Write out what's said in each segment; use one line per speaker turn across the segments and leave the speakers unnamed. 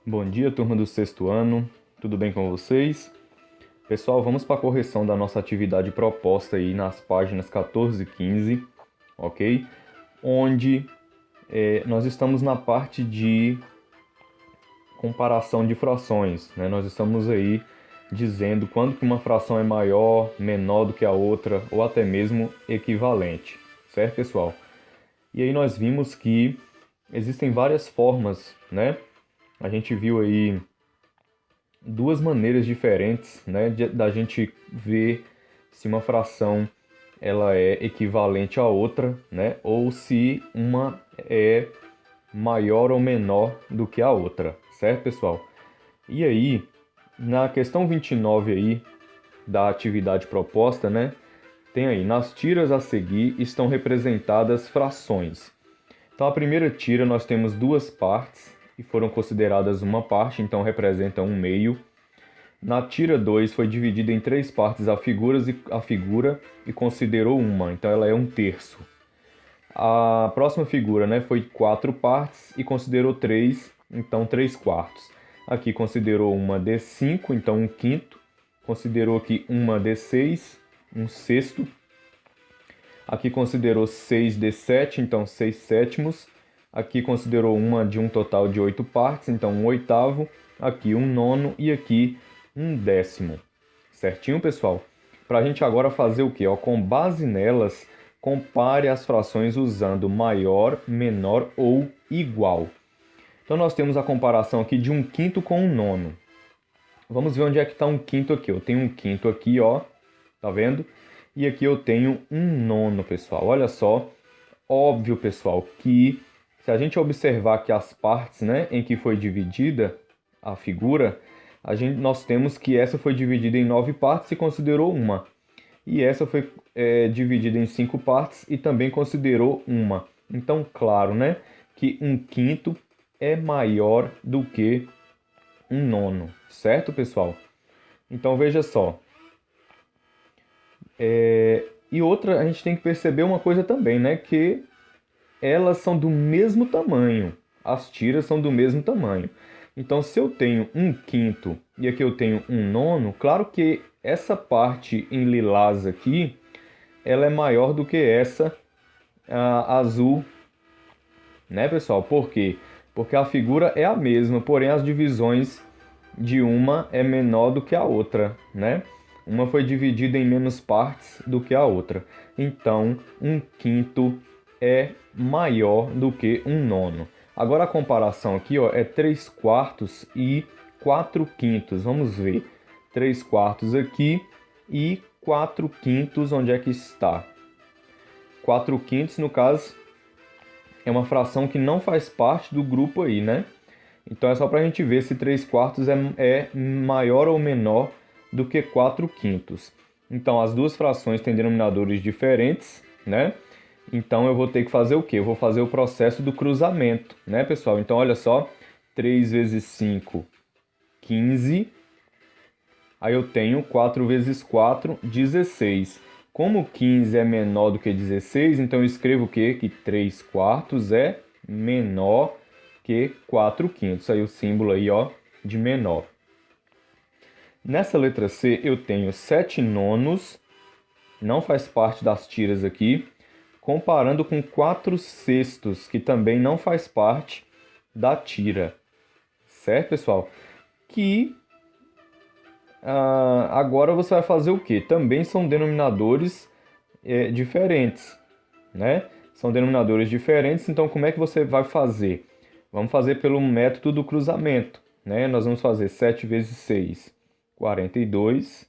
Bom dia, turma do sexto ano, tudo bem com vocês? Pessoal, vamos para a correção da nossa atividade proposta aí nas páginas 14 e 15, ok? Onde nós estamos na parte de comparação de frações, né? Nós estamos aí dizendo quando que uma fração é maior, menor do que a outra, ou até mesmo equivalente, certo, pessoal? E aí nós vimos que existem várias formas, né? A gente viu aí duas maneiras diferentes, né, da gente ver se uma fração ela é equivalente à outra, né, ou se uma é maior ou menor do que a outra, certo, pessoal? E aí, na questão 29 aí da atividade proposta, né, tem aí, nas tiras a seguir estão representadas frações. Então, a primeira tira nós temos duas partes e foram consideradas uma parte, então representam um meio. Na tira 2 foi dividida em três partes a figura e considerou uma, então ela é um terço. A próxima figura, né, foi quatro partes e considerou três, então 3/4. Aqui considerou uma D5, então um quinto. Considerou aqui uma D6, um sexto. Aqui considerou 6D7, então 6 sétimos. Aqui considerou uma de um total de 8 partes, então um oitavo. Aqui um nono e aqui um décimo. Certinho, pessoal? Para a gente agora fazer o quê? Com base nelas, compare as frações usando maior, menor ou igual. Então nós temos a comparação aqui de um quinto com um nono. Vamos ver onde é que está um quinto aqui. Eu tenho um quinto aqui, ó. Tá vendo? E aqui eu tenho um nono, pessoal. Olha só. Óbvio, pessoal, que se a gente observar que as partes, né, em que foi dividida a figura, nós temos que essa foi dividida em 9 partes e considerou uma. E essa foi dividida em 5 partes e também considerou uma. Então, claro, né, que um quinto é maior do que um nono, certo, pessoal? Então, veja só. E outra, a gente tem que perceber uma coisa também, né, que elas são do mesmo tamanho. As tiras são do mesmo tamanho. Então, se eu tenho um quinto e aqui eu tenho um nono, claro que essa parte em lilás aqui, ela é maior do que essa azul, né, pessoal? Por quê? Porque a figura é a mesma, porém as divisões de uma é menor do que a outra, né? Uma foi dividida em menos partes do que a outra. Então, um quinto é maior do que um nono. Agora a comparação aqui, ó, é 3/4 e 4/5. Vamos ver. 3/4 aqui e 4/5, onde é que está? 4/5, no caso, é uma fração que não faz parte do grupo aí, né? Então é só para a gente ver se 3/4 é maior ou menor do que 4/5. Então as duas frações têm denominadores diferentes, né? Então eu vou ter que fazer o quê? Eu vou fazer o processo do cruzamento, né, pessoal? Então olha só, 3 vezes 5, 15. Aí eu tenho 4 vezes 4, 16. Como 15 é menor do que 16, então eu escrevo o quê? Que 3/4 é menor que 4/5. Aí o símbolo aí, ó, de menor. Nessa letra C eu tenho 7 nonos, não faz parte das tiras aqui, comparando com 4 sextos, que também não faz parte da tira. Certo, pessoal? Que agora você vai fazer o quê? Também são denominadores diferentes, né? São denominadores diferentes, então como é que você vai fazer? Vamos fazer pelo método do cruzamento, né? Nós vamos fazer 7 vezes 6, 42.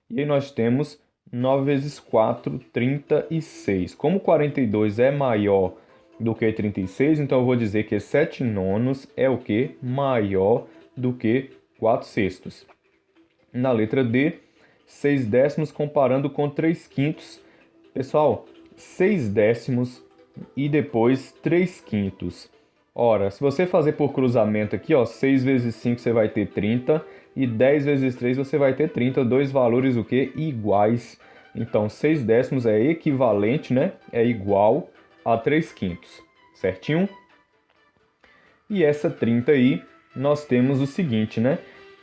E aí nós temos 9 vezes 4, 36. Como 42 é maior do que 36, então eu vou dizer que 7 nonos é o que? Maior do que 4 sextos. Na letra D, 6 décimos comparando com 3 quintos. Pessoal, 6 décimos e depois 3 quintos. Ora, se você fazer por cruzamento aqui, ó, 6 vezes 5 você vai ter 30 e 10 vezes 3 você vai ter 30, dois valores o quê? Iguais. Então, 6 décimos é equivalente, né? É igual a 3 quintos, certinho? E essa 30 aí, nós temos o seguinte, né?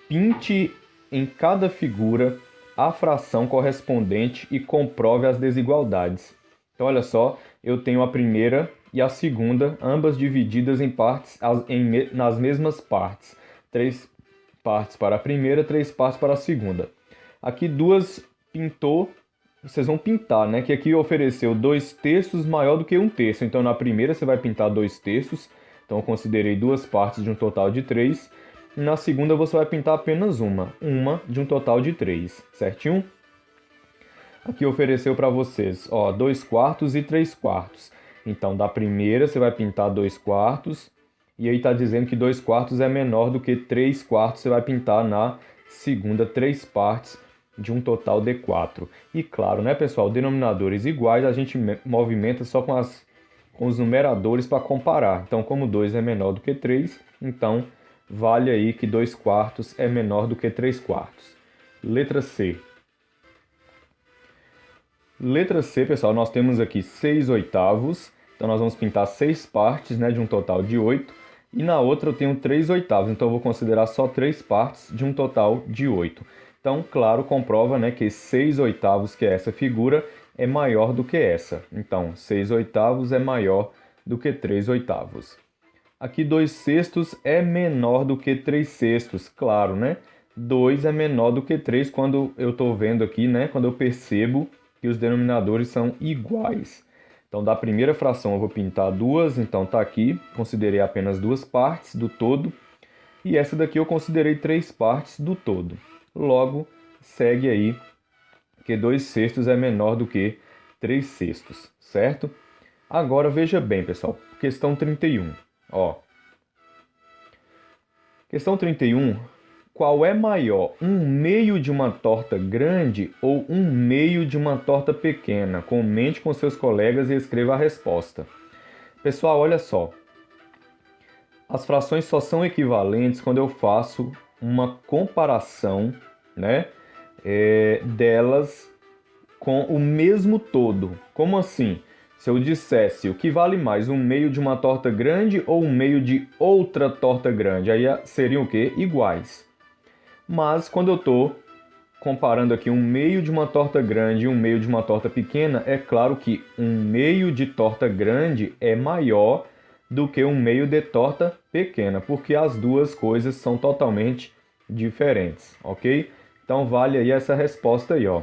Pinte em cada figura a fração correspondente e comprove as desigualdades. Então, olha só, eu tenho a primeira e a segunda, ambas divididas em partes, nas mesmas partes. 3 partes para a primeira, 3 partes para a segunda. Aqui duas pintou, vocês vão pintar, né? Que aqui ofereceu 2 terços maior do que 1 terço. Então, na primeira você vai pintar 2 terços. Então, eu considerei 2 partes de um total de 3. Na segunda você vai pintar apenas uma de um total de 3, certinho? Aqui ofereceu para vocês, ó, 2 quartos e 3 quartos. Então, da primeira você vai pintar 2 quartos, e aí está dizendo que 2 quartos é menor do que 3 quartos, você vai pintar na segunda 3 partes de um total de 4. E claro, né, pessoal, denominadores iguais a gente movimenta só com os numeradores para comparar. Então, como 2 é menor do que 3, então vale aí que 2 quartos é menor do que 3 quartos. Letra C. Letra C, pessoal, nós temos aqui 6 oitavos. Então, nós vamos pintar 6 partes, né, de um total de 8. E na outra eu tenho 3 oitavos. Então, eu vou considerar só 3 partes de um total de 8. Então, claro, comprova, né, que 6 oitavos, que é essa figura, é maior do que essa. Então, 6 oitavos é maior do que 3 oitavos. Aqui 2 sextos é menor do que 3 sextos, claro, né? 2 é menor do que 3 quando eu estou vendo aqui, né? Quando eu percebo que os denominadores são iguais. Então, da primeira fração eu vou pintar 2, então tá aqui, considerei apenas 2 partes do todo. E essa daqui eu considerei 3 partes do todo. Logo, segue aí que 2 sextos é menor do que 3 sextos, certo? Agora veja bem, pessoal, questão 31. Ó. Questão 31. Qual é maior, um meio de uma torta grande ou um meio de uma torta pequena? Comente com seus colegas e escreva a resposta. Pessoal, olha só. As frações só são equivalentes quando eu faço uma comparação, né, delas com o mesmo todo. Como assim? Se eu dissesse o que vale mais, um meio de uma torta grande ou um meio de outra torta grande, aí seriam o quê? Iguais. Mas quando eu estou comparando aqui um meio de uma torta grande e um meio de uma torta pequena, é claro que um meio de torta grande é maior do que um meio de torta pequena, porque as duas coisas são totalmente diferentes, ok? Então vale aí essa resposta aí, ó.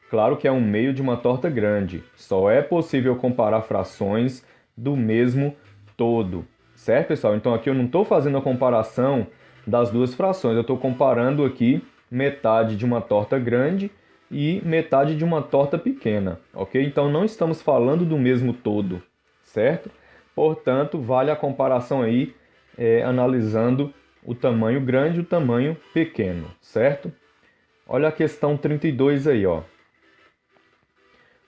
Claro que é um meio de uma torta grande. Só é possível comparar frações do mesmo todo. Certo, pessoal? Então aqui eu não estou fazendo a comparação das duas frações. Eu estou comparando aqui metade de uma torta grande e metade de uma torta pequena. Ok? Então não estamos falando do mesmo todo. Certo? Portanto, vale a comparação aí analisando o tamanho grande e o tamanho pequeno. Certo? Olha a questão 32 aí, ó.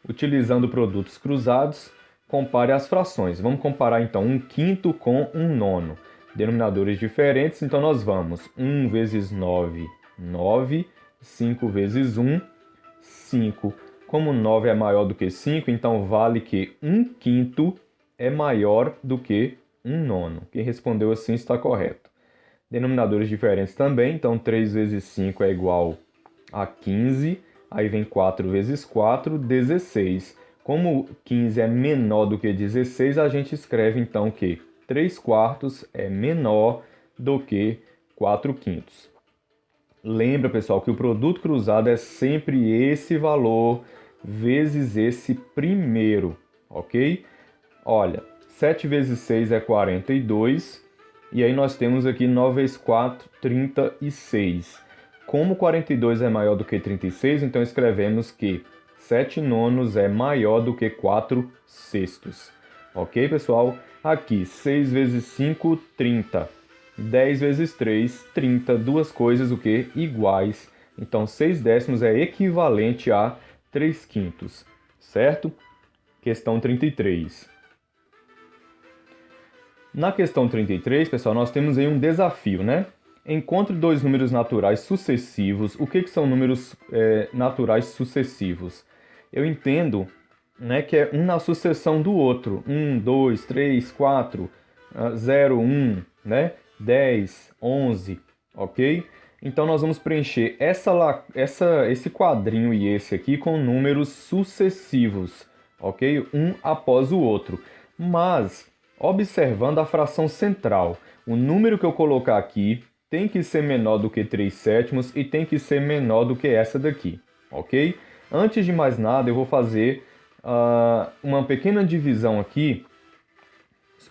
Utilizando produtos cruzados, compare as frações. Vamos comparar então 1/5 com 1/9. Denominadores diferentes, então nós vamos 1 vezes 9, 9. 5 vezes 1, 5. Como 9 é maior do que 5, então vale que 1/5 é maior do que 1/9. Quem respondeu assim está correto. Denominadores diferentes também, então 3 vezes 5 é igual a 15. Aí vem 4 vezes 4, 16. Como 15 é menor do que 16, a gente escreve então que 3 quartos é menor do que 4 quintos. Lembra, pessoal, que o produto cruzado é sempre esse valor vezes esse primeiro, ok? Olha, 7 vezes 6 é 42. E aí nós temos aqui 9 vezes 4, 36. Como 42 é maior do que 36, então escrevemos que 7 nonos é maior do que 4 sextos. Ok, pessoal? Aqui, 6 vezes 5, 30. 10 vezes 3, 30. Duas coisas o que? Iguais. Então, 6 décimos é equivalente a 3 quintos. Certo? Questão 33. Na questão 33, pessoal, nós temos aí um desafio, né? Encontre dois números naturais sucessivos. O que são números naturais sucessivos? Eu entendo, né, que é um na sucessão do outro. 1, 2, 3, 4, 0, 1, né? 10, 11, ok? Então nós vamos preencher esse quadrinho e esse aqui com números sucessivos, ok? Um após o outro. Mas, observando a fração central, o número que eu colocar aqui tem que ser menor do que 3 sétimos e tem que ser menor do que essa daqui, ok? Antes de mais nada, eu vou fazer uma pequena divisão aqui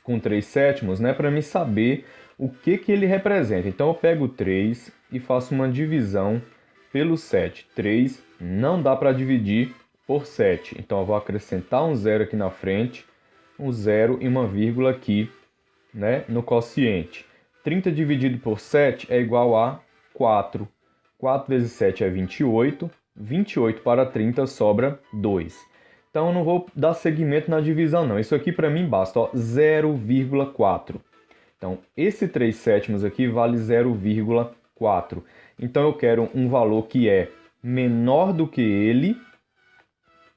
com 3 sétimos, né, para me saber o que ele representa. Então eu pego 3 e faço uma divisão pelo 7. 3 não dá para dividir por 7. Então eu vou acrescentar um zero aqui na frente, um zero e uma vírgula aqui, né, no quociente. 30 dividido por 7 é igual a 4. 4 vezes 7 é 28. 28 para 30 sobra 2. Então eu não vou dar seguimento na divisão não. Isso aqui para mim basta, 0,4. Então esse 3 sétimos aqui vale 0,4. Então eu quero um valor que é menor do que ele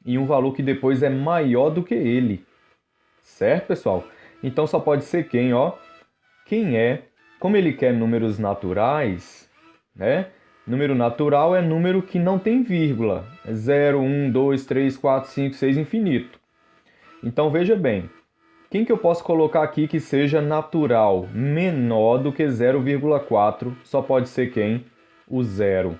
e um valor que depois é maior do que ele. Certo, pessoal? Então só pode ser quem, quem é, como ele quer números naturais, né? Número natural é número que não tem vírgula. 0, 1, 2, 3, 4, 5, 6, infinito. Então veja bem, quem que eu posso colocar aqui que seja natural menor do que 0,4? Só pode ser quem? O 0.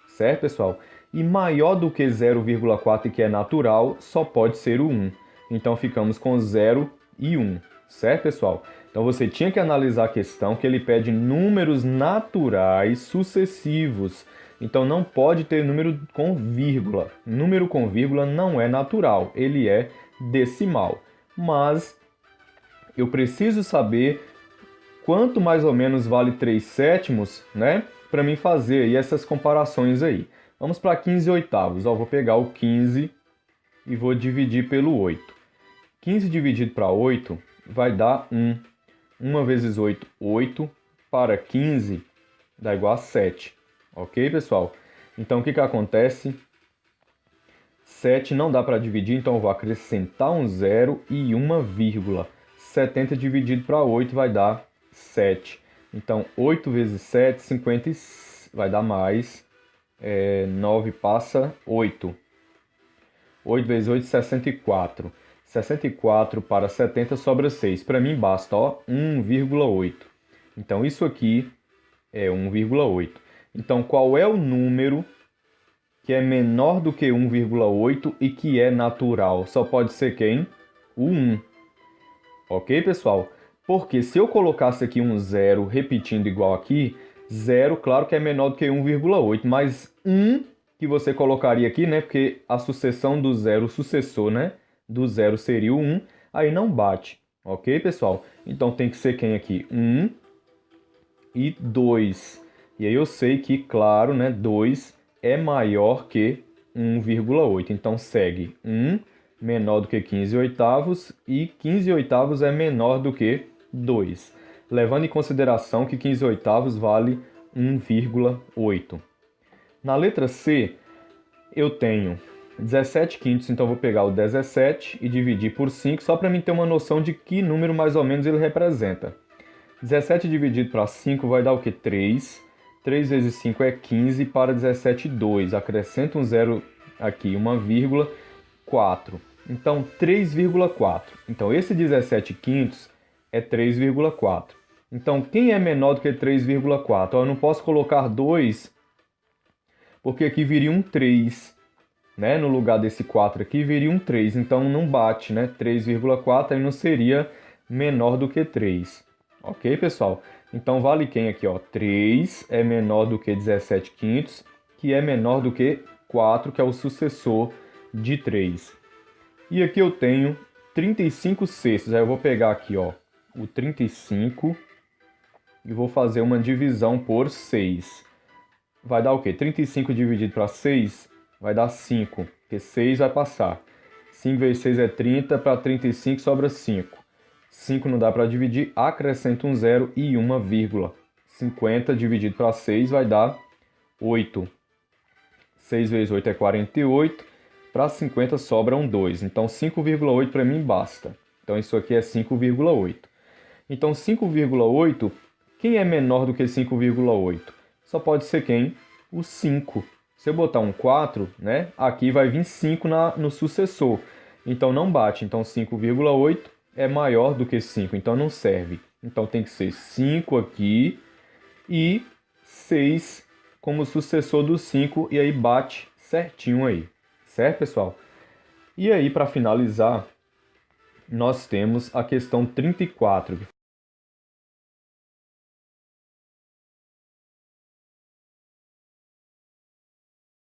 Certo, pessoal? E maior do que 0,4 e que é natural, só pode ser o 1. Então ficamos com 0 e 1. Certo, pessoal? Então você tinha que analisar a questão que ele pede números naturais sucessivos. Então não pode ter número com vírgula. Número com vírgula não é natural, ele é decimal. Mas eu preciso saber quanto mais ou menos vale 3 sétimos, né? Para mim fazer aí essas comparações aí. Vamos para 15 oitavos. Vou pegar o 15 e vou dividir pelo 8. 15 dividido para 8 vai dar 1. 1 vezes 8, 8. Para 15 dá igual a 7. Ok, pessoal? Então o que acontece? 7 não dá para dividir, então eu vou acrescentar um zero e uma vírgula. 70 dividido para 8 vai dar 7. Então 8 vezes 7, 50 vai dar mais. 9 passa 8. 8 vezes 8, 64. 64 para 70 sobra 6. Para mim basta 1,8. Então isso aqui é 1,8. Então qual é o número que é menor do que 1,8 e que é natural? Só pode ser quem? O 1. Ok, pessoal? Porque se eu colocasse aqui um zero repetindo igual aqui, 0 claro que é menor do que 1,8, mas 1 que você colocaria aqui, né? Porque a sucessão do zero, o sucessor, né? Do zero seria o 1, aí não bate, ok, pessoal? Então tem que ser quem aqui? 1 e 2. E aí eu sei que, claro, né, 2 é maior que 1,8. Então segue 1 menor do que 15 oitavos e 15 oitavos é menor do que 2. Levando em consideração que 15 oitavos vale 1,8. Na letra C, eu tenho 17 quintos, então eu vou pegar o 17 e dividir por 5, só para mim ter uma noção de que número mais ou menos ele representa. 17 dividido para 5 vai dar o que? 3. 3 vezes 5 é 15 para 17, 2. Acrescenta um zero aqui, uma vírgula, 4. Então, 3,4. Então, esse 17 quintos é 3,4. Então, quem é menor do que 3,4? Eu não posso colocar 2, porque aqui viria um 3. Né? No lugar desse 4 aqui, viria um 3. Então, não bate, né? 3,4 aí não seria menor do que 3. Ok, pessoal? Então, vale quem aqui? 3 é menor do que 17 quintos, que é menor do que 4, que é o sucessor de 3. E aqui eu tenho 35 sextos. Aí eu vou pegar aqui, o 35 e vou fazer uma divisão por 6. Vai dar o quê? 35 dividido para 6 vai dar 5, porque 6 vai passar. 5 vezes 6 é 30, para 35 sobra 5. 5 não dá para dividir, acrescenta um zero e uma vírgula. 50 dividido para 6 vai dar 8. 6 vezes 8 é 48. Para 50 sobra um 2. Então 5,8 para mim basta. Então isso aqui é 5,8. Então 5,8, quem é menor do que 5,8? Só pode ser quem? O 5. Se eu botar um 4, né, aqui vai vir 5 no sucessor. Então não bate. Então 5,8 é maior do que 5. Então não serve. Então tem que ser 5 aqui e 6 como sucessor do 5. E aí bate certinho aí. Certo, pessoal? E aí, para finalizar, nós temos a questão 34,